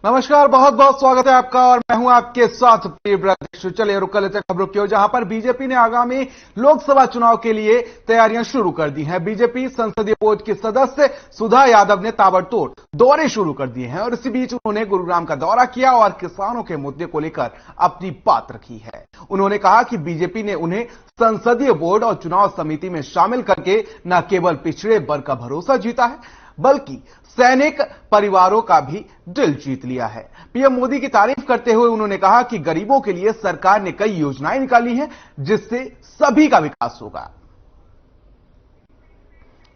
नमस्कार, बहुत बहुत स्वागत है आपका और मैं हूं आपके साथ प्रिय। चलिए रुक लेते हैं खबरों की ओर, जहां पर बीजेपी ने आगामी लोकसभा चुनाव के लिए तैयारियां शुरू कर दी हैं। बीजेपी संसदीय बोर्ड की सदस्य सुधा यादव ने ताबड़तोड़ दौरे शुरू कर दिए हैं और इसी बीच उन्होंने गुरुग्राम का दौरा किया और किसानों के मुद्दे को लेकर अपनी बात रखी है। उन्होंने कहा कि बीजेपी ने उन्हें संसदीय बोर्ड और चुनाव समिति में शामिल करके न केवल पिछड़े वर्ग का भरोसा जीता है बल्कि सैनिक परिवारों का भी दिल जीत लिया है। पीएम मोदी की तारीफ करते हुए उन्होंने कहा कि गरीबों के लिए सरकार ने कई योजनाएं निकाली हैं जिससे सभी का विकास होगा।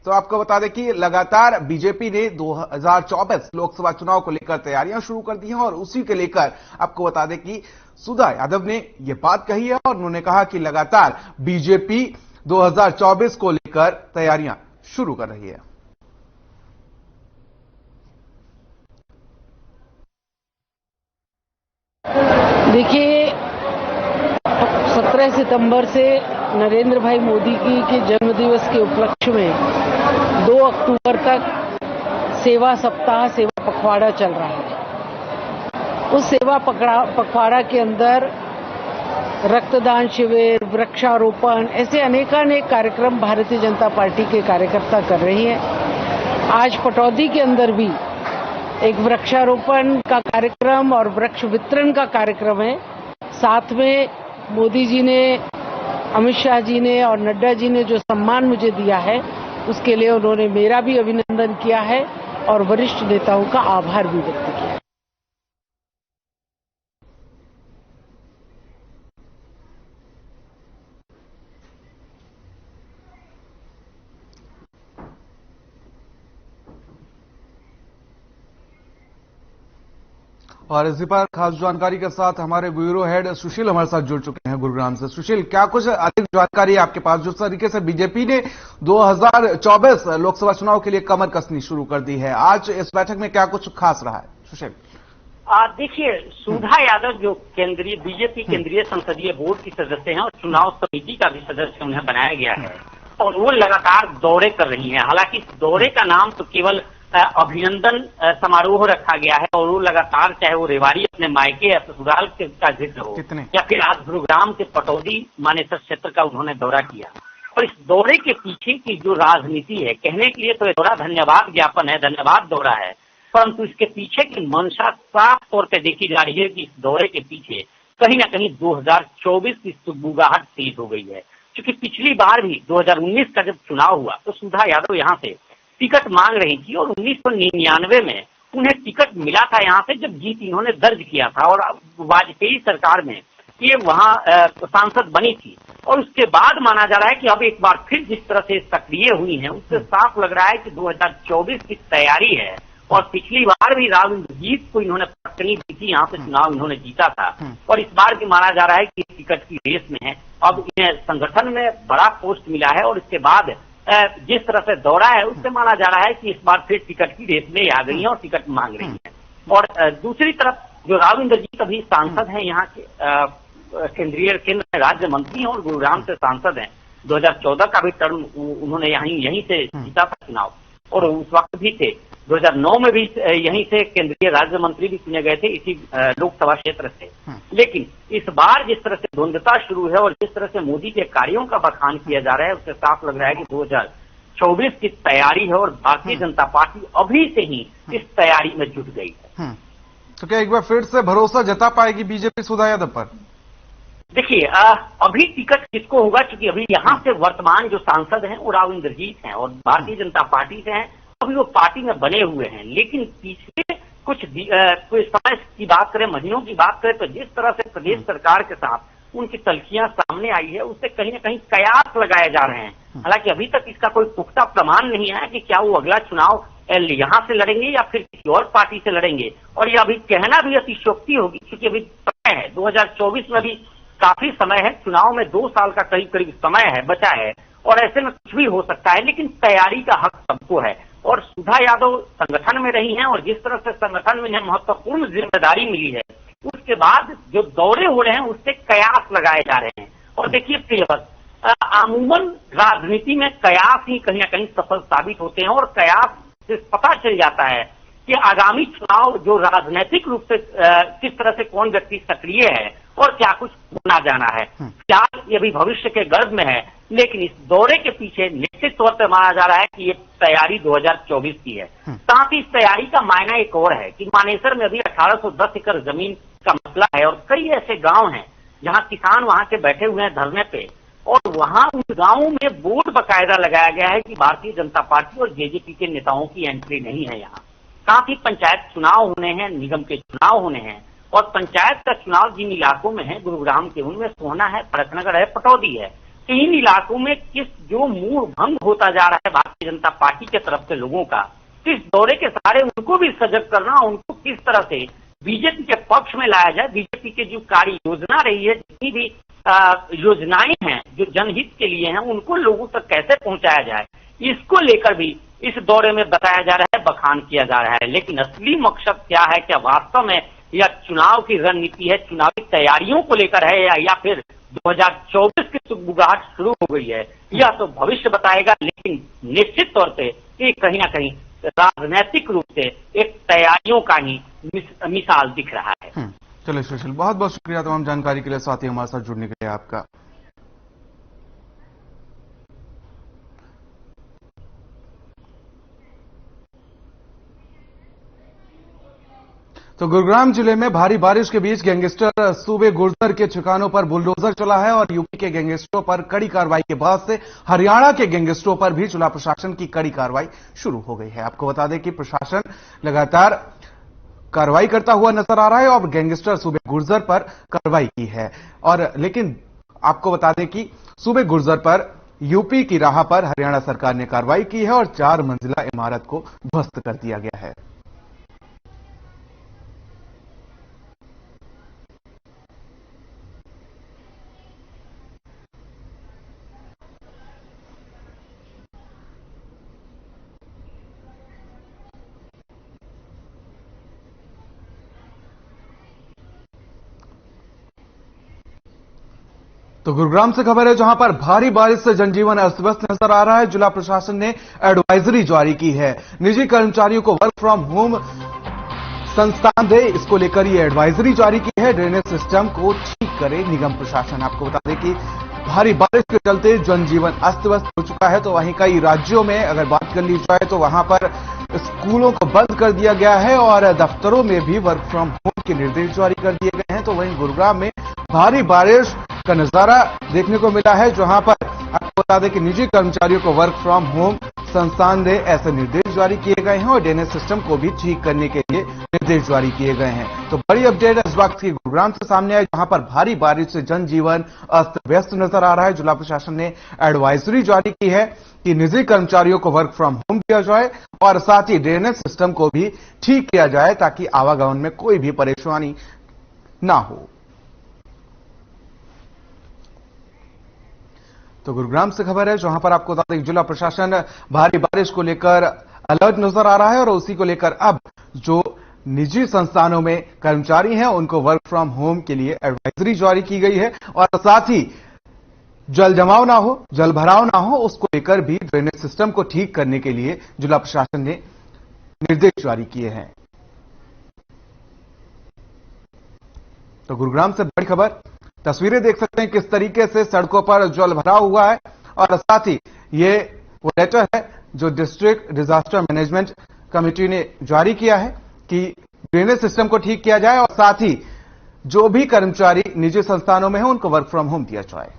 तो आपको बता दें कि लगातार बीजेपी ने 2024 लोकसभा चुनाव को लेकर तैयारियां शुरू कर दी हैं और उसी के लेकर आपको बता दें कि सुधा यादव ने यह बात कही है और उन्होंने कहा कि लगातार बीजेपी 2024 को लेकर तैयारियां शुरू कर रही है। देखिए, 17 सितंबर से नरेंद्र भाई मोदी जी के जन्मदिवस के उपलक्ष्य में 2 अक्टूबर तक सेवा सप्ताह, सेवा पखवाड़ा चल रहा है। उस सेवा पखवाड़ा के अंदर रक्तदान शिविर, वृक्षारोपण, ऐसे अनेकानेक कार्यक्रम भारतीय जनता पार्टी के कार्यकर्ता कर रही हैं। आज पटौदी के अंदर भी एक वृक्षारोपण का कार्यक्रम और वृक्ष वितरण का कार्यक्रम है। साथ में मोदी जी ने, अमित शाह जी ने और नड्डा जी ने जो सम्मान मुझे दिया है उसके लिए उन्होंने मेरा भी अभिनंदन किया है और वरिष्ठ नेताओं का आभार भी व्यक्त किया है। और इसी पर खास जानकारी के साथ हमारे ब्यूरो हेड सुशील हमारे साथ जुड़ चुके हैं गुरुग्राम से। सुशील, क्या कुछ अधिक जानकारी है आपके पास? जिस तरीके से बीजेपी ने 2024 लोकसभा चुनाव के लिए कमर कसनी शुरू कर दी है, आज इस बैठक में क्या कुछ खास रहा है? सुशील, देखिए, सुधा यादव जो बीजेपी केंद्रीय संसदीय बोर्ड की सदस्य हैं और चुनाव समिति का भी सदस्य उन्हें बनाया गया है और वो लगातार दौरे कर रही हैं। हालांकि इस दौरे का नाम तो केवल अभिनंदन समारोह रखा गया है और वो लगातार, चाहे वो रेवाड़ी अपने मायके या ससुराल का जिक्र हो या फिर आज गुरुग्राम के पटौदी मानेसर क्षेत्र का उन्होंने दौरा किया। और इस दौरे के पीछे की जो राजनीति है, कहने के लिए तो ये दौरा धन्यवाद ज्ञापन है, धन्यवाद दौरा है, परंतु इसके पीछे की मंशा साफ तौर पर देखी जा रही है कि इस दौरे के पीछे कहीं ना कहीं 2024 की सुगबुगाहट तेज हो गई है। क्योंकि पिछली बार भी 2019 का जब चुनाव हुआ तो सुधा यादव यहाँ से टिकट मांग रही थी और 1999 में उन्हें टिकट मिला था यहाँ से, जब जीत इन्होंने दर्ज किया था और वाजपेयी सरकार में ये वहाँ सांसद बनी थी। और उसके बाद माना जा रहा है कि अब एक बार फिर जिस तरह से सक्रिय हुई हैं उससे साफ लग रहा है कि 2024 की तैयारी है। और पिछली बार भी राव इंद्रजीत को इन्होंने पटकनी दी थी, यहाँ से चुनाव इन्होंने जीता था और इस बार भी माना जा रहा है कि टिकट की रेस में है। अब इन्हें संगठन में बड़ा पोस्ट मिला है और इसके बाद जिस तरह से दौरा है उससे माना जा रहा है कि इस बार फिर टिकट की रेस में आ गई है और टिकट मांग रही है। और दूसरी तरफ जो राव इंद्रजीत अभी सांसद हैं, यहाँ के केंद्र राज्य मंत्री हैं और गुरुग्राम से सांसद हैं। 2014 का भी टर्म उन्होंने यहीं से जीता था चुनाव और उस वक्त भी थे। 2009 में भी यहीं से केंद्रीय राज्य मंत्री भी चुने गए थे इसी लोकसभा क्षेत्र से। लेकिन इस बार जिस तरह से द्वंद्वता शुरू है और जिस तरह से मोदी के कार्यों का बखान किया जा रहा है उससे साफ लग रहा है कि 2024 की तैयारी है और भारतीय जनता पार्टी अभी से ही इस तैयारी में जुट गई है। तो क्या एक बार फिर से भरोसा जता पाएगी बीजेपी सुधा यादव पर? देखिए, अभी टिकट किसको होगा, क्योंकि अभी यहाँ से वर्तमान जो सांसद हैं वो राव इंद्रजीत हैं और भारतीय जनता पार्टी से हैं, अभी वो पार्टी में बने हुए हैं। लेकिन पिछले कुछ समय की बात करें, महीनों की बात करें, तो जिस तरह से प्रदेश सरकार के साथ उनकी तल्खियां सामने आई है उससे कहीं ना कहीं कयास लगाए जा रहे हैं। हालांकि अभी तक इसका कोई पुख्ता प्रमाण नहीं है कि क्या वो अगला चुनाव यहाँ से लड़ेंगे या फिर किसी और पार्टी से लड़ेंगे। और ये अभी कहना भी अतिशयोक्ति होगी क्योंकि अभी समय है, 2024 में भी काफी समय है, चुनाव में 2 साल का करीब समय है, बचा है और ऐसे में कुछ भी हो सकता है। लेकिन तैयारी का हक सबको है और सुधा यादव संगठन में रही हैं और जिस तरह से संगठन में महत्वपूर्ण जिम्मेदारी मिली है उसके बाद जो दौरे हो रहे हैं उससे कयास लगाए जा रहे हैं। और देखिए प्रियवत, अमूमन राजनीति में कयास ही कहीं ना कहीं सफल साबित होते हैं और कयास से पता चल जाता है कि आगामी चुनाव जो राजनीतिक रूप से किस तरह से कौन व्यक्ति सक्रिय है और क्या कुछ होना जाना है। फिलहाल ये भी भविष्य के गर्भ में है, लेकिन इस दौरे के पीछे निश्चित तौर पर माना जा रहा है कि ये तैयारी 2024 की है। साथ ही इस तैयारी का मायना एक और है कि मानेसर में अभी 1810 एकड़ जमीन का मसला है और कई ऐसे गांव हैं जहां किसान वहां के बैठे हुए हैं धरने पे, और वहां उन गांवों में बोर्ड बाकायदा लगाया गया है कि भारतीय जनता पार्टी और जेजेपी के नेताओं की एंट्री नहीं है यहाँ। साथ ही पंचायत चुनाव होने हैं, निगम के चुनाव होने हैं, और पंचायत का चुनाव जिन इलाकों में है, गुरुग्राम के उनमें सोहना है, फरकनगर है, पटौदी है, इन इलाकों में जो मूड भंग होता जा रहा है भारतीय जनता पार्टी के तरफ से लोगों का, इस दौरे के सहारे उनको भी सजग करना, उनको किस तरह से बीजेपी के पक्ष में लाया जाए, बीजेपी की जो कार्य योजना रही है, जितनी भी योजनाएं हैं जो जनहित के लिए हैं, उनको लोगों तक कैसे पहुंचाया जाए, इसको लेकर भी इस दौरे में बताया जा रहा है, बखान किया जा रहा है। लेकिन असली मकसद क्या है, क्या वास्तव में यह चुनाव की रणनीति है, चुनावी तैयारियों को लेकर है, या फिर 2024 की सुगबुगाहट शुरू हो गई है, यह तो भविष्य बताएगा। लेकिन निश्चित तौर पे ये कहीं ना कहीं राजनीतिक रूप से एक तैयारियों का ही मिसाल दिख रहा है। चलिए सुशील, बहुत बहुत शुक्रिया तमाम जानकारी के लिए, साथ ही हमारे साथ जुड़ने के लिए आपका। तो गुरुग्राम जिले में भारी बारिश के बीच गैंगस्टर सूबे गुर्जर के ठिकानों पर बुलडोजर चला है और यूपी के गैंगस्टरों पर कड़ी कार्रवाई के बाद से हरियाणा के गैंगस्टरों पर भी जिला प्रशासन की कड़ी कार्रवाई शुरू हो गई है। आपको बता दें कि प्रशासन लगातार कार्रवाई करता हुआ नजर आ रहा है और गैंगस्टर सूबे गुर्जर पर कार्रवाई की है। और लेकिन आपको बता दें कि सूबे गुर्जर पर यूपी की राह पर हरियाणा सरकार ने कार्रवाई की है और 4 मंजिला इमारत को ध्वस्त कर दिया गया है। तो गुरुग्राम से खबर है जहां पर भारी बारिश से जनजीवन अस्त व्यस्त नजर आ रहा है। जिला प्रशासन ने एडवाइजरी जारी की है, निजी कर्मचारियों को वर्क फ्रॉम होम संस्थान दे, इसको लेकर ये एडवाइजरी जारी की है। ड्रेनेज सिस्टम को ठीक करे निगम प्रशासन। आपको बता दें कि भारी बारिश के चलते जनजीवन अस्त व्यस्त हो चुका है। तो वहीं कई राज्यों में अगर बात कर ली जाए तो वहां पर स्कूलों को बंद कर दिया गया है और दफ्तरों में भी वर्क फ्रॉम होम के निर्देश जारी कर दिए गए हैं। तो वहीं गुरुग्राम में भारी बारिश का नजारा देखने को मिला है, जहां पर आपको बता दें कि निजी कर्मचारियों को वर्क फ्रॉम होम संस्थान दे, ऐसे निर्देश जारी किए गए हैं और ड्रेनेज सिस्टम को भी ठीक करने के लिए निर्देश जारी किए गए हैं। तो बड़ी अपडेट इस वक्त की गुरुग्राम से सामने आई, जहां पर भारी बारिश से जनजीवन अस्त व्यस्त नजर आ रहा है। जिला प्रशासन ने एडवाइजरी जारी की है कि निजी कर्मचारियों को वर्क फ्रॉम होम दिया जाए और साथ ही ड्रेनेज सिस्टम को भी ठीक किया जाए ताकि आवागमन में कोई भी परेशानी ना हो। तो गुरुग्राम से खबर है जहां पर आपको बता दें जिला प्रशासन भारी बारिश को लेकर अलर्ट नजर आ रहा है और उसी को लेकर अब जो निजी संस्थानों में कर्मचारी हैं उनको वर्क फ्रॉम होम के लिए एडवाइजरी जारी की गई है और साथ ही जल जमाव ना हो, जल भराव ना हो, उसको लेकर भी ड्रेनेज सिस्टम को ठीक करने के लिए जिला प्रशासन ने निर्देश जारी किए हैं। तो गुरुग्राम से बड़ी खबर, तस्वीरें देख सकते हैं किस तरीके से सड़कों पर जल भरा हुआ है और साथ ही ये वो लेटर है जो डिस्ट्रिक्ट डिजास्टर मैनेजमेंट कमेटी ने जारी किया है कि ड्रेनेज सिस्टम को ठीक किया जाए और साथ ही जो भी कर्मचारी निजी संस्थानों में है उनको वर्क फ्रॉम होम दिया जाए।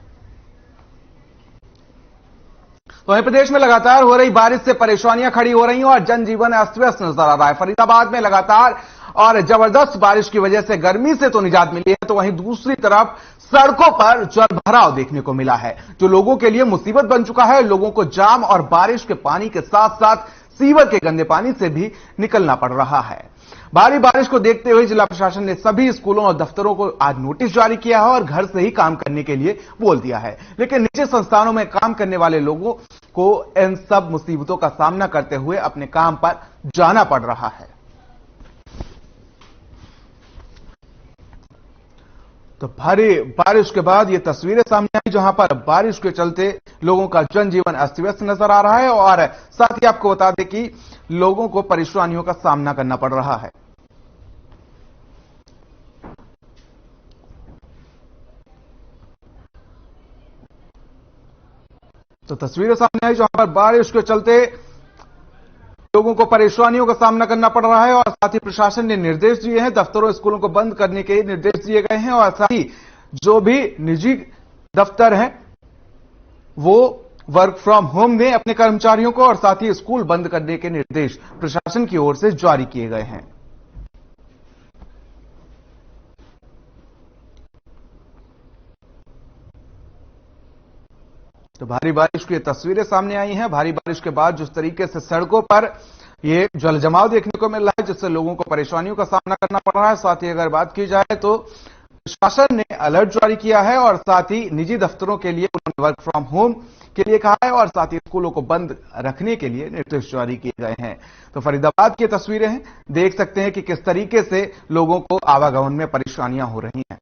तो वहीं प्रदेश में लगातार हो रही बारिश से परेशानियां खड़ी हो रही हैं और जनजीवन अस्त व्यस्त नजर आ रहा है। फरीदाबाद में लगातार और जबरदस्त बारिश की वजह से गर्मी से तो निजात मिली है, तो वहीं दूसरी तरफ सड़कों पर जल भराव देखने को मिला है जो लोगों के लिए मुसीबत बन चुका है। लोगों को जाम और बारिश के पानी के साथ साथ सीवर के गंदे पानी से भी निकलना पड़ रहा है। भारी बारिश को देखते हुए जिला प्रशासन ने सभी स्कूलों और दफ्तरों को आज नोटिस जारी किया है और घर से ही काम करने के लिए बोल दिया है। लेकिन निजी संस्थानों में काम करने वाले लोगों को इन सब मुसीबतों का सामना करते हुए अपने काम पर जाना पड़ रहा है। तो भारी बारिश के बाद ये तस्वीरें सामने आई जहां पर बारिश के चलते लोगों का जनजीवन अस्त व्यस्त नजर आ रहा है और साथ ही आपको बता दें कि लोगों को परेशानियों का सामना करना पड़ रहा है। तो तस्वीरें सामने आई जहां पर बारिश के चलते लोगों को परेशानियों का सामना करना पड़ रहा है और साथ ही प्रशासन ने निर्देश दिए हैं, दफ्तरों स्कूलों को बंद करने के निर्देश दिए गए हैं और साथ ही जो भी निजी दफ्तर हैं वो वर्क फ्रॉम होम दें अपने कर्मचारियों को और साथ ही स्कूल बंद करने के निर्देश प्रशासन की ओर से जारी किए गए हैं। तो भारी बारिश की तस्वीरें सामने आई हैं। भारी बारिश के बाद जिस तरीके से सड़कों पर ये जल जमाव देखने को मिल रहा है जिससे लोगों को परेशानियों का सामना करना पड़ रहा है। साथ ही अगर बात की जाए तो प्रशासन ने अलर्ट जारी किया है और साथ ही निजी दफ्तरों के लिए उन्होंने वर्क फ्रॉम होम के लिए कहा है और साथ ही स्कूलों को बंद रखने के लिए निर्देश जारी किए गए हैं। तो फरीदाबाद की तस्वीरें हैं, देख सकते हैं कि किस तरीके से लोगों को आवागमन में परेशानियां हो रही हैं।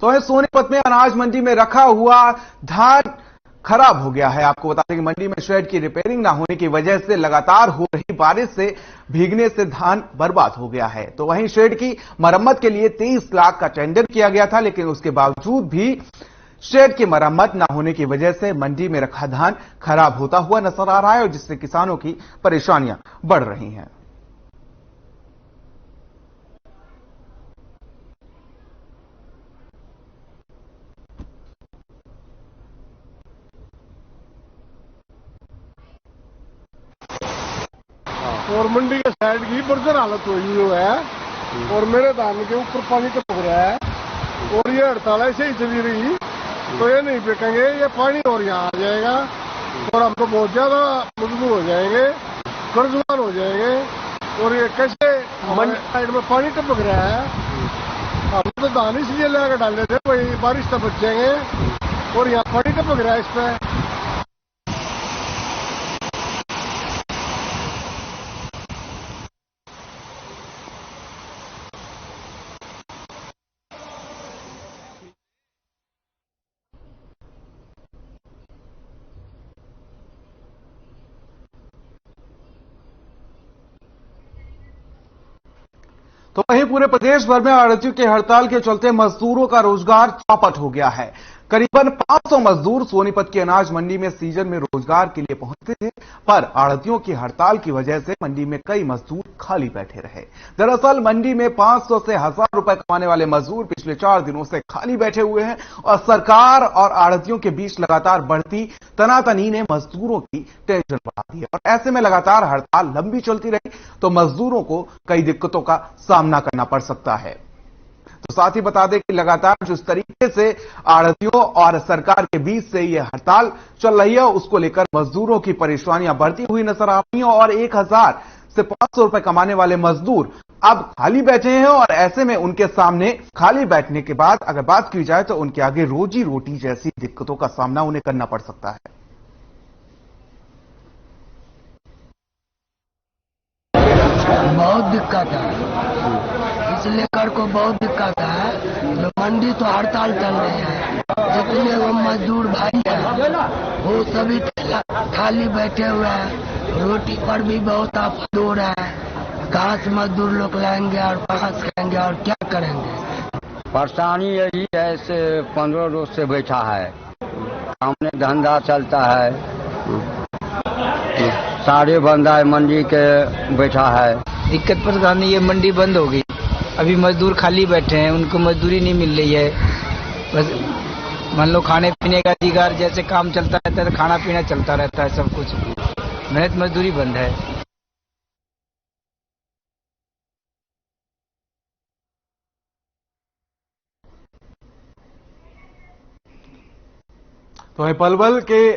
तो सोनीपत में अनाज मंडी में रखा हुआ धान खराब हो गया है। आपको बता दें कि मंडी में शेड की रिपेयरिंग ना होने की वजह से लगातार हो रही बारिश से भीगने से धान बर्बाद हो गया है। तो वहीं शेड की मरम्मत के लिए 23 लाख का टेंडर किया गया था, लेकिन उसके बावजूद भी शेड की मरम्मत ना होने की वजह से मंडी में रखा धान खराब होता हुआ नजर आ रहा है और जिससे किसानों की परेशानियां बढ़ रही हैं। और मंडी के साइड की बर्जर हालत हुई हुई है और मेरे धान के ऊपर पानी टपक रहा है और ये हड़ताल ऐसे ही चली रही तो ये नहीं फेंकेंगे, ये पानी और यहाँ आ जाएगा और हम तो बहुत ज्यादा मजबूर हो जाएंगे, कर्जवान हो जाएंगे। और ये कैसे मंडी साइड में पानी टपक रहा है, हम तो धान इसलिए लेकर डाले थे वही बारिश से बच जाएंगे और यहाँ पानी टपक रहा है इस पे। तो वहीं पूरे प्रदेश भर में आड़तियों की हड़ताल के चलते मजदूरों का रोजगार चौपट हो गया है। करीबन 500 मजदूर सोनीपत की अनाज मंडी में सीजन में रोजगार के लिए पहुंचते थे, पर आड़तियों की हड़ताल की वजह से मंडी में कई मजदूर खाली बैठे रहे। दरअसल मंडी में 500 से 1000 रुपए कमाने वाले मजदूर पिछले 4 दिनों से खाली बैठे हुए हैं और सरकार और आड़तियों के बीच लगातार बढ़ती तनातनी ने मजदूरों की टेंशन बढ़ा दी है और ऐसे में लगातार हड़ताल लंबी चलती रही तो मजदूरों को कई दिक्कतों का सामना करना पड़ सकता है। तो साथ ही बता दें कि लगातार जिस तरीके से आड़तियों और सरकार के बीच से यह हड़ताल चल रही है उसको लेकर मजदूरों की परेशानियां बढ़ती हुई नजर आ रही हैं और 1000 से 500 रुपए कमाने वाले मजदूर अब खाली बैठे हैं और ऐसे में उनके सामने खाली बैठने के बाद अगर बात की जाए तो उनके आगे रोजी रोटी जैसी दिक्कतों का सामना उन्हें करना पड़ सकता है। बहुत दिक्कत है, इसलिए कर को बहुत दिक्कत है। जो मंडी तो हड़ताल चल रही है, जितने वो मजदूर भाई है वो सभी खाली बैठे हुए हैं। रोटी पर भी बहुत आफत हो रहा है। कहाँ से मजदूर लोग लाएंगे और कहाँ से खाएंगे और क्या करेंगे। परेशानी यही है, से 15 रोज से बैठा है, सामने धंधा चलता है, सारे बंदा मंडी के बैठा है। दिक्कत परेशानी ये मंडी बंद हो गई, अभी मजदूर खाली बैठे हैं, उनको मजदूरी नहीं मिल रही है। बस मान लो खाने पीने का अधिकार जैसे काम चलता रहता है तो खाना पीना चलता रहता है, सब कुछ मेहनत मजदूरी बंद है। तो पलवल के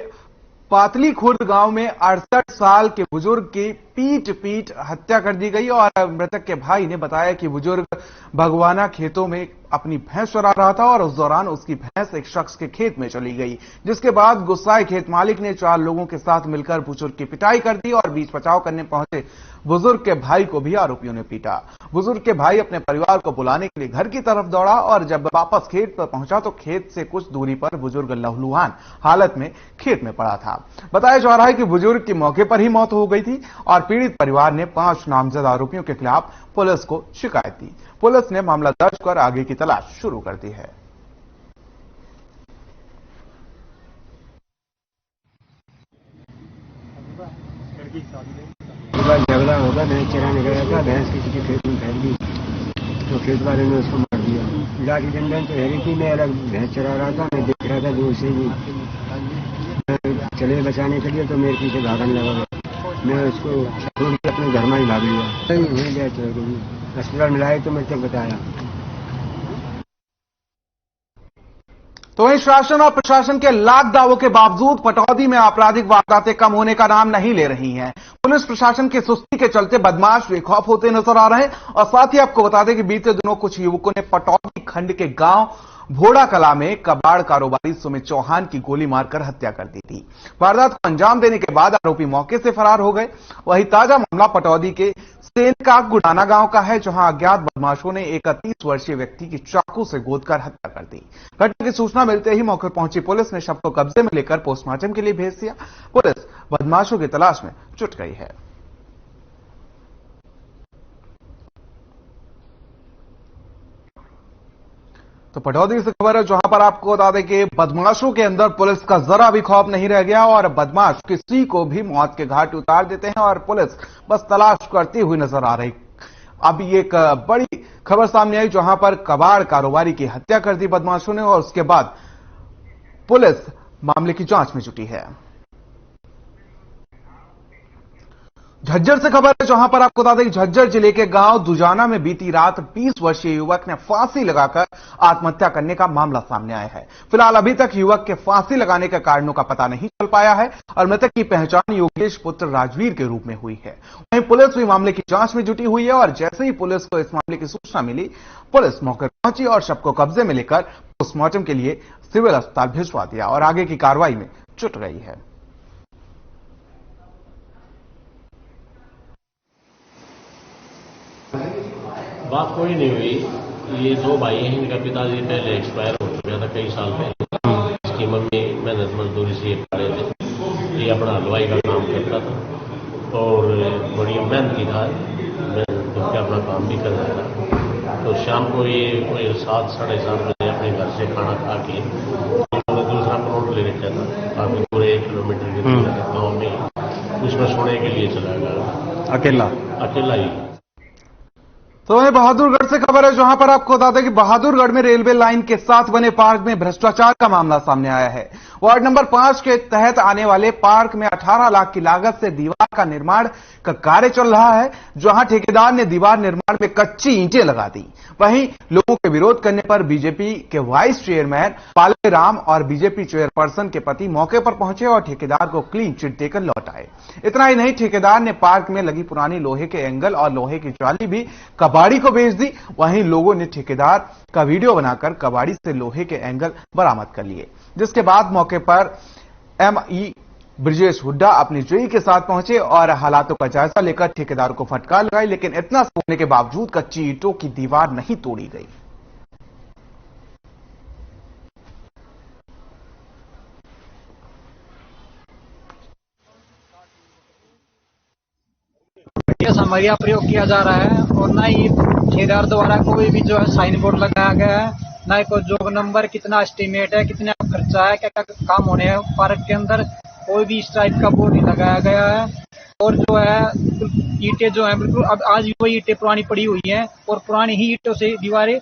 पातली खुर्द गांव में 68 साल के बुजुर्ग की पीट हत्या कर दी गई। और मृतक के भाई ने बताया कि बुजुर्ग भगवाना खेतों में अपनी भैंस चरा रहा था और उस दौरान उसकी भैंस एक शख्स के खेत में चली गई, जिसके बाद गुस्साए खेत मालिक ने 4 लोगों के साथ मिलकर बुजुर्ग की पिटाई कर दी और बीच बचाव करने पहुंचे बुजुर्ग के भाई को भी आरोपियों ने पीटा। बुजुर्ग के भाई अपने परिवार को बुलाने के लिए घर की तरफ दौड़ा और जब वापस खेत पर पहुंचा तो खेत से कुछ दूरी पर बुजुर्ग लहूलुहान हालत में खेत में पड़ा था। बताया जा रहा है कि बुजुर्ग की मौके पर ही मौत हो गई थी और पीड़ित परिवार ने 5 नामजद आरोपियों के खिलाफ पुलिस को शिकायत दी। पुलिस ने मामला दर्ज कर आगे की तलाश शुरू कर दी है। झगड़ा होगा, भैंस चराने गया था, भैंस किसी के खेत में फैल गई तो खेत वाले ने उसको मार दिया। लाठी डंडन तो है थी, मैं अलग भैंस चरा रहा था, मैं देख रहा था दूर से भी, चले बचाने के लिए तो मेरे पीछे भागने लगा। मैं उसको छोड़ के अपने घर में ही भाग लिया। अस्पताल में लाए तो मेरे तक बताया। तो वहीं शासन और प्रशासन के लाख दावों के बावजूद पटौदी में आपराधिक वारदातें कम होने का नाम नहीं ले रही हैं। पुलिस प्रशासन की सुस्ती के चलते बदमाश बेखौफ होते नजर आ रहे हैं। और साथ ही आपको बता दें कि बीते दिनों कुछ युवकों ने पटौदी खंड के गांव भोड़ा कला में कबाड़ कारोबारी सुमित चौहान की गोली मारकर हत्या कर दी थी। वारदात को अंजाम देने के बाद आरोपी मौके से फरार हो गए। वहीं ताजा मामला पटौदी के सेन का गुडाना गांव का है, जहां अज्ञात बदमाशों ने 31 वर्षीय व्यक्ति की चाकू से गोदकर हत्या कर दी। घटना की सूचना मिलते ही मौके पहुंची पुलिस ने शव को कब्जे में लेकर पोस्टमार्टम के लिए भेज दिया। पुलिस बदमाशों की तलाश में जुट गई है। तो पटौदी से खबर है, जहां पर आपको बता दें कि बदमाशों के अंदर पुलिस का जरा भी खौफ नहीं रह गया और बदमाश किसी को भी मौत के घाट उतार देते हैं और पुलिस बस तलाश करती हुई नजर आ रही। अब ये एक बड़ी खबर सामने आई, जहां पर कबाड़ कारोबारी की हत्या कर दी बदमाशों ने और उसके बाद पुलिस मामले की जांच में जुटी है। झज्जर से खबर है, जहां पर आपको बता दें कि झज्जर जिले के गांव दुजाना में बीती रात 20 वर्षीय युवक ने फांसी लगाकर आत्महत्या करने का मामला सामने आया है। फिलहाल अभी तक युवक के फांसी लगाने के कारणों का पता नहीं चल पाया है और मृतक की पहचान योगेश पुत्र राजवीर के रूप में हुई है। वहीं पुलिस भी मामले की जांच में जुटी हुई है और जैसे ही पुलिस को इस मामले की सूचना मिली, पुलिस मौके पर पहुंची और शव को कब्जे में लेकर पोस्टमार्टम के लिए सिविल अस्पताल भिजवा दिया और आगे की कार्रवाई में जुट गई है। बात कोई नहीं हुई। ये 2 भाई हैं, इनका पिताजी पहले एक्सपायर हो चुका था कई साल पहले। इसकी मम्मी मेहनत मजदूरी से पड़े थे। ये अपना हलवाई का काम करता था और बड़ी मेहनती था, मेहनत करके अपना काम भी कर रहा था। तो शाम को ये कोई 7 साढ़े 7 बजे अपने घर से खाना खा के दूसरा प्लॉट ले रखा था, काफी पूरे 1 किलोमीटर के दूर गाँव में। उसमें सोने के लिए चला गया अकेला ही। तो वहीं बहादुरगढ़ से खबर है, जहां पर आपको बता दें कि बहादुरगढ़ में रेलवे लाइन के साथ बने पार्क में भ्रष्टाचार का मामला सामने आया है। वार्ड नंबर 5 के तहत आने वाले पार्क में 18 लाख की लागत से दीवार का निर्माण का कार्य चल रहा है, जहां ठेकेदार ने दीवार निर्माण में कच्ची ईंटें लगा दी। वहीं लोगों के विरोध करने पर बीजेपी के वाइस चेयरमैन पाले राम और बीजेपी चेयरपर्सन के पति मौके पर पहुंचे और ठेकेदार को क्लीन चिट देकर लौट आए। इतना ही नहीं, ठेकेदार ने पार्क में लगी पुरानी लोहे के एंगल और लोहे की जाली भी कबाड़ी को बेच दी। वहीं लोगों ने ठेकेदार का वीडियो बनाकर कबाड़ी से लोहे के एंगल बरामद कर लिए, जिसके बाद मौके पर एमई ब्रिजेश हुड्डा अपनी जेई के साथ पहुंचे और हालातों का जायजा लेकर ठेकेदार को फटकार लगाई, लेकिन इतना होने के बावजूद कच्ची ईंटों की दीवार नहीं तोड़ी गई। सामग्री प्रयोग किया जा रहा है और ना ही ठेकेदार द्वारा कोई भी जो है साइन बोर्ड लगाया गया है, ना ही कोई जोग नंबर, कितना एस्टीमेट है, कितना खर्चा है, क्या क्या काम होने हैं पार्क के अंदर, कोई भी इस टाइप का बोर्ड नहीं लगाया गया है। और जो है ईंटें जो है बिल्कुल अब आज वही ईंटें पुरानी पड़ी हुई हैं और पुरानी ही ईंटों से दीवारें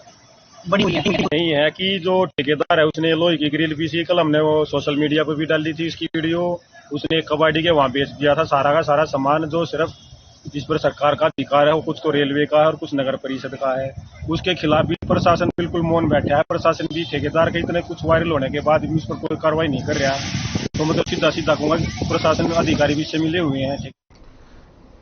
बनी हुई हैं। नहीं है कि जो ठेकेदार है उसने लोहे की ग्रिल भी सी, कल हमने वो सोशल मीडिया पर भी डाली थी इसकी वीडियो। उसने कबाड़ी के वहां बेच दिया था सारा का सारा सामान, जो सिर्फ जिस पर सरकार का अधिकार है वो कुछ तो रेलवे का है और कुछ नगर परिषद का है। उसके खिलाफ भी प्रशासन बिल्कुल मौन बैठा है। प्रशासन भी ठेकेदार के इतने कुछ वायरल होने के बाद भी उस पर कोई कार्रवाई नहीं कर रहा। तो मतलब सीधा सीधा कहूंगा प्रशासन में अधिकारी भी इससे मिले हुए हैं।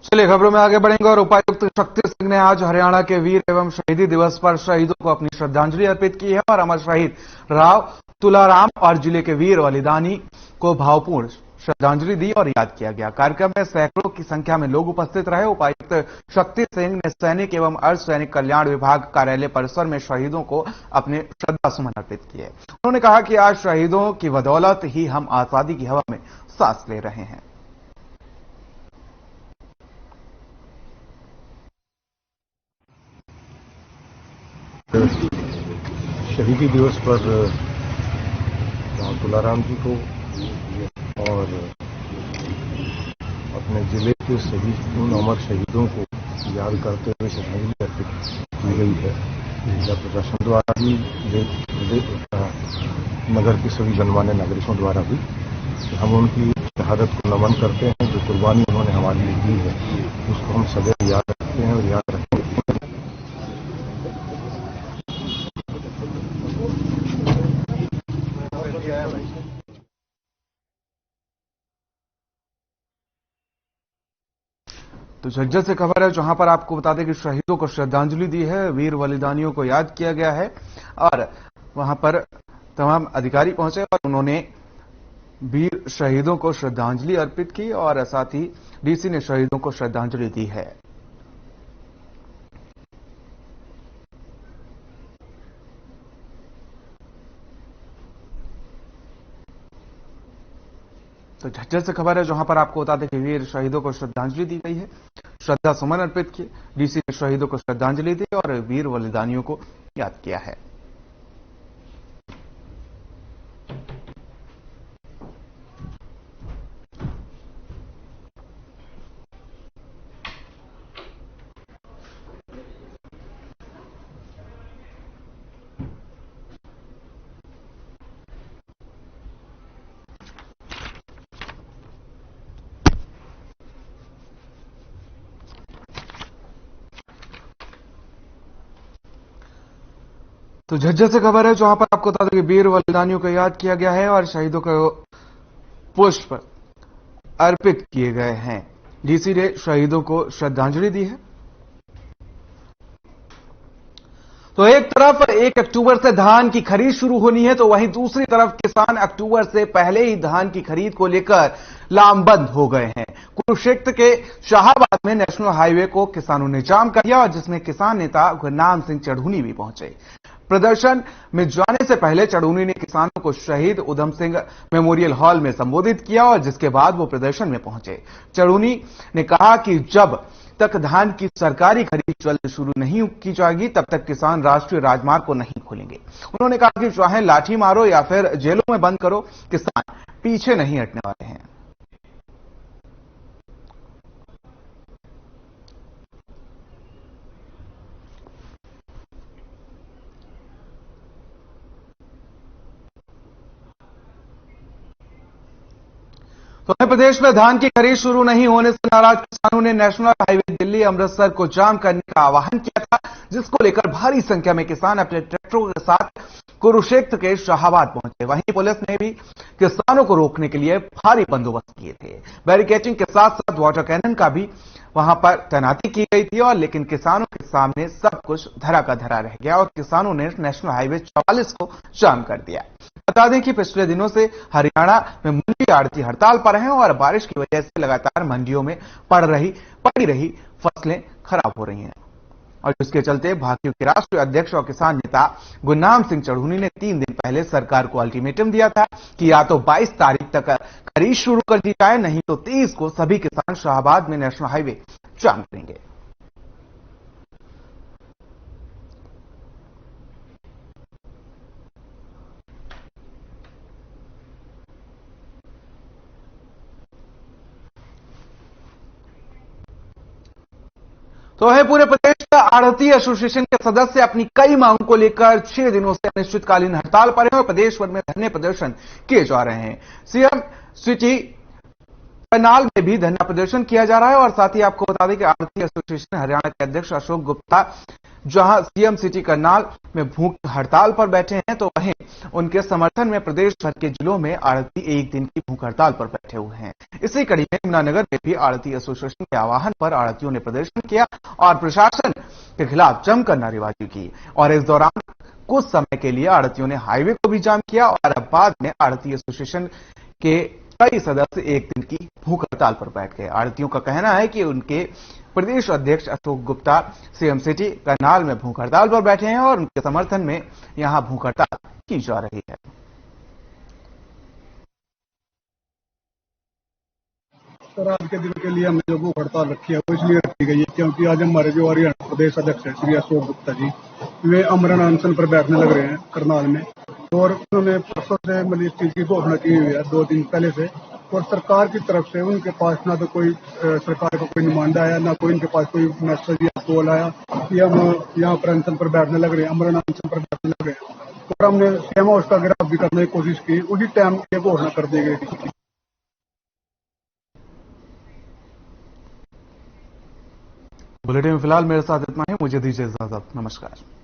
चलिए खबरों में आगे बढ़ेंगे और उपायुक्त शक्ति सिंह ने आज हरियाणा के वीर एवं शहीदी दिवस पर शहीदों को अपनी श्रद्धांजलि अर्पित की है और अमर शहीद राव तुलाराम और जिले के वीर वलिदानी को भावपूर्ण श्रद्धांजलि दी और याद किया गया। कार्यक्रम में सैकड़ों की संख्या में लोग उपस्थित रहे। उपायुक्त शक्ति सिंह ने सैनिक एवं अर्धसैनिक कल्याण विभाग कार्यालय परिसर में शहीदों को अपने श्रद्धासुमन अर्पित किए। उन्होंने कहा कि आज शहीदों की बदौलत ही हम आजादी की हवा में सांस ले रहे हैं। शहीदी दिवस पर तुलाराम जी को और अपने जिले के सभी उन अमर शहीदों को याद करते हुए श्रद्धांजलि अर्पित की गई है। जिला प्रशासन द्वारा भी नगर के सभी गणमान्य नागरिकों द्वारा भी हम उनकी शहादत को नमन करते हैं। जो कुर्बानी उन्होंने हमारे लिए दी है उसको हम सदैव याद रखते हैं और याद रखते हैं। तो झज्जर से खबर है जहां पर आपको बता दें कि शहीदों को श्रद्धांजलि दी है, वीर बलिदानियों को याद किया गया है और वहां पर तमाम अधिकारी पहुंचे और उन्होंने वीर शहीदों को श्रद्धांजलि अर्पित की और साथ ही डीसी ने शहीदों को श्रद्धांजलि दी है। तो झज्जर से खबर है जहां पर आपको बता दें कि वीर शहीदों को श्रद्धांजलि दी गई है, श्रद्धा सुमन अर्पित किए। डीसी ने शहीदों को श्रद्धांजलि दी और वीर बलिदानियों को याद किया है। तो झज्जर से खबर है जहां पर आपको बता दें कि वीर बलिदानियों को याद किया गया है और शहीदों को पुष्प अर्पित किए गए हैं। डीसी ने शहीदों को श्रद्धांजलि दी है। तो एक तरफ 1 अक्टूबर से धान की खरीद शुरू होनी है तो वहीं दूसरी तरफ किसान अक्टूबर से पहले ही धान की खरीद को लेकर लामबंद हो गए हैं। कुरुक्षेत्र के शाहाबाद में नेशनल हाईवे को किसानों ने जाम कर दिया और जिसमें किसान नेता गुरनाम सिंह चढ़ूनी भी पहुंचे। प्रदर्शन में जाने से पहले चढ़ूनी ने किसानों को शहीद उधम सिंह मेमोरियल हॉल में संबोधित किया और जिसके बाद वो प्रदर्शन में पहुंचे। चढ़ूनी ने कहा कि जब तक धान की सरकारी खरीद जल्द शुरू नहीं की जाएगी तब तक किसान राष्ट्रीय राजमार्ग को नहीं खोलेंगे। उन्होंने कहा कि चाहे लाठी मारो या फिर जेलों में बंद करो, किसान पीछे नहीं हटने वाले हैं। तो मध्य प्रदेश में धान की खरीद शुरू नहीं होने से नाराज किसानों ने नेशनल हाईवे दिल्ली अमृतसर को जाम करने का आह्वान किया था, जिसको लेकर भारी संख्या में किसान अपने ट्रैक्टरों के साथ कुरुक्षेत्र के शाहाबाद पहुंचे। वहीं पुलिस ने भी किसानों को रोकने के लिए भारी बंदोबस्त किए थे। बैरिकेडिंग के साथ साथ वाटर कैनन का भी वहां पर तैनाती की गई थी और लेकिन किसानों के सामने सब कुछ धरा का धरा रह गया और किसानों ने नेशनल हाईवे 44 को जाम कर दिया। बता दें कि पिछले दिनों से हरियाणा में मंडी आड़ती हड़ताल पर हैं और बारिश की वजह से लगातार मंडियों में पड़ी रही फसलें खराब हो रही हैं और इसके चलते भाजपा के राष्ट्रीय अध्यक्ष और किसान नेता गुरनाम सिंह चढ़ूनी ने 3 दिन पहले सरकार को अल्टीमेटम दिया था कि या तो 22 तारीख तक खरीद शुरू कर दी जाए, नहीं तो 30 को सभी किसान शाहाबाद में नेशनल हाईवे जाम करेंगे। तो है पूरे प्रदेश का आढ़ती एसोसिएशन के सदस्य अपनी कई मांगों को लेकर 6 दिनों से अनिश्चितकालीन हड़ताल पर हैं और प्रदेश भर में धरने प्रदर्शन किए जा रहे हैं। सीएम सिटी करनाल में भी धरना प्रदर्शन किया जा रहा है और साथ ही आपको बता दें कि आढ़ती एसोसिएशन हरियाणा के अध्यक्ष अशोक गुप्ता जहां सीएम सिटी करनाल में भूख हड़ताल पर बैठे हैं, तो वहीं उनके समर्थन में प्रदेश भर के जिलों में आढ़ती एक दिन की भूख हड़ताल पर बैठे हुए हैं। इसी कड़ी में यमुनानगर में भी आढ़ती एसोसिएशन के आह्वान पर आढ़तियों ने प्रदर्शन किया और प्रशासन के खिलाफ जमकर नारेबाजी की और इस दौरान कुछ समय के लिए आढ़तियों ने हाईवे को भी जाम किया और अब बाद में आढ़ती एसोसिएशन के कई सदस्य एक दिन की भूख हड़ताल पर बैठ गए। आढ़तियों का कहना है कि उनके प्रदेश अध्यक्ष अशोक गुप्ता सीएम सिटी करनाल में भूख हड़ताल पर बैठे हैं और उनके समर्थन में यहां भूख हड़ताल की जा रही है। सर, आज के दिन के लिए हमने जो भूख हड़ताल रखी है वो इसलिए रखी गई है क्योंकि आज हमारे जो हरियाणा प्रदेश अध्यक्ष है श्री अशोक गुप्ता जी, वे अमरण अनशन पर बैठने लग रहे हैं करनाल में और उन्होंने परसों से मतलब इस चीज की घोषणा की हुई है 2 दिन पहले से। और सरकार की तरफ से उनके पास ना तो कोई सरकार का कोई नुमाइंदा आया, ना कोई इनके पास कोई मैसेज या कॉल आया कि हम यहाँ पर अनशन पर बैठने लग रहे हैं, अमरण अनशन पर बैठने लग रहे हैं। और हमने सीएम हाउस का घेराव भी करने की कोशिश की, उसी टाइम ये घोषणा कर दी गई थी। बुलेटिन में फिलहाल मेरे साथ इतना ही, मुझे दीजिए इजाजत, नमस्कार।